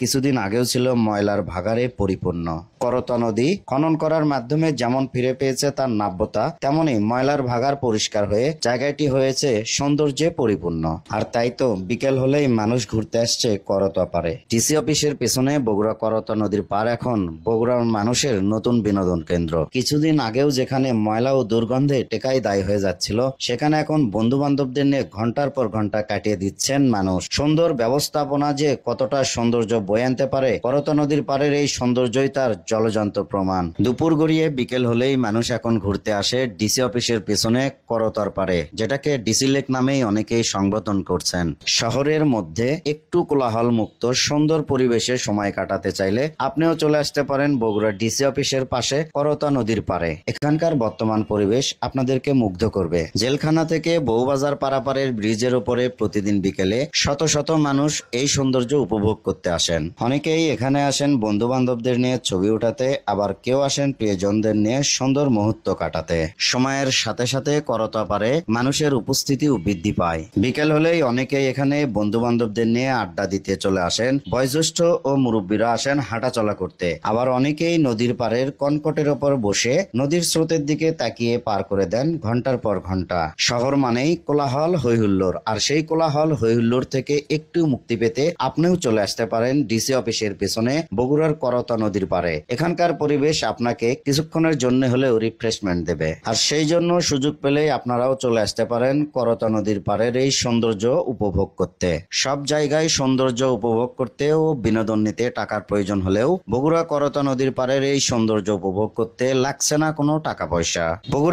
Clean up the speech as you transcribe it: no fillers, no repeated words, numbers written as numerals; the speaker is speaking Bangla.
কিছুদিন আগেও ছিল ময়লার ভাগাড়ে পরিপূর্ণ। করতোয়া নদী খনন করার মাধ্যমে যেমন ফিরে পেয়েছে তার নাব্যতা, তেমনি ময়লার ভাগাড় পরিষ্কার হয়ে জায়গাটি হয়েছে সৌন্দর্যে পরিপূর্ণ। আর তাই তো বিকেল হলেই মানুষ ঘুরতে আসছে করতোয়া পাড়ে। ডিসি অফিসের পেছনে বগুড়া করতোয়া নদীর পাড় এখন বগুড়ার মানুষের নতুন বিনোদন কেন্দ্র। কিছুদিন আগেও যেখানে ময়লা ও দুর্গন্ধে টেকাই দায়ী হয়ে যাচ্ছিল, সেখানে এখন বন্ধু বান্ধবদের নিয়ে ঘন্টার পর ঘন্টা কাটিয়ে দিচ্ছেন মানুষ। সুন্দর ব্যবস্থাপনা যে কতটা সৌন্দর্য বয়ে আনতে পারে, করতোয়া নদীর পাড়ের এই সৌন্দর্যই তার জলজন্ত প্রমাণ। দুপুর গড়িয়ে বিকেল হলেই মানুষ এখন ঘুরতে আসে ডিসি অফিসের পেছনে করতোয়ার পাড়ে, যেটাকে ডিসি লেক নামেই অনেকেই সংবোধন করছেন। শহরের মধ্যে একটু কোলাহল মুক্ত সুন্দর পরিবেশে সময় কাটাতে চাইলে আপনিও চলে আসতে পারেন বগুড়া ডিসি অফিসের পাশে করতোয়া নদীর পাড়ে। এখানকার বর্তমান পরিবেশ আপনাদেরকে মুগ্ধ করবে। জেলখানা থেকে বউবাজার পারাপারের ব্রিজের উপরে প্রতিদিন বিকেলে শত শত মানুষ এই সৌন্দর্য উপভোগ করতে আসেন। অনেকেই এখানে আসেন বন্ধু বান্ধবদের নিয়ে ছবি উঠাতে, আবার কেউ আসেন প্রিয়জনদের নিয়ে সুন্দর মুহূর্ত কাটাতে। সময়ের সাথে সাথে করতোয়া পাড়ে মানুষের উপস্থিতিও বৃদ্ধি পায়। বিকেল হলেই অনেকেই এখানে বন্ধু বান্ধবদের নিয়ে আড্ডা দিতে চলে আসেন। বয়োজ্যেষ্ঠ ও মুরব্বীরা আসেন হাঁটাচলা করতে। আবার অনেকেই নদীর পাড়ের কনকটের ওপর বসে নদীর স্রোতের দিকে তাকিয়ে পার করে দেন ঘন্টার পর ঘন্টা। শহর মানেই কোলাহল হইহুল্লোড়, আর সেই কোলাহল হইহুল্লোড় থেকে একটু মুক্তি পেতে আপনিও চলে আসতে পারেন ডিসি অফিসের পেছনে বগুড়ার করতোয়া নদীর পাড়ে। এখানকার পরিবেশ আপনাকে কিছুক্ষণের জন্য হলেও রিফ্রেশমেন্ট দেবে। আর সেই জন্য সুযোগ পেলেই আপনারাও চলে আসতে পারেন করতোয়া নদীর পাড়ের এই সৌন্দর্য উপভোগ করতে। সব জায়গায় সৌন্দর্য উপভোগ করতে ও বিনোদন নিতে টাকার প্রয়োজন হলেও বগুড়া করতোয়া নদীর পাড়ের এই সৌন্দর্য উপভোগ করতে লাগছে না কোনো টাকা পয়সা। বগুড়া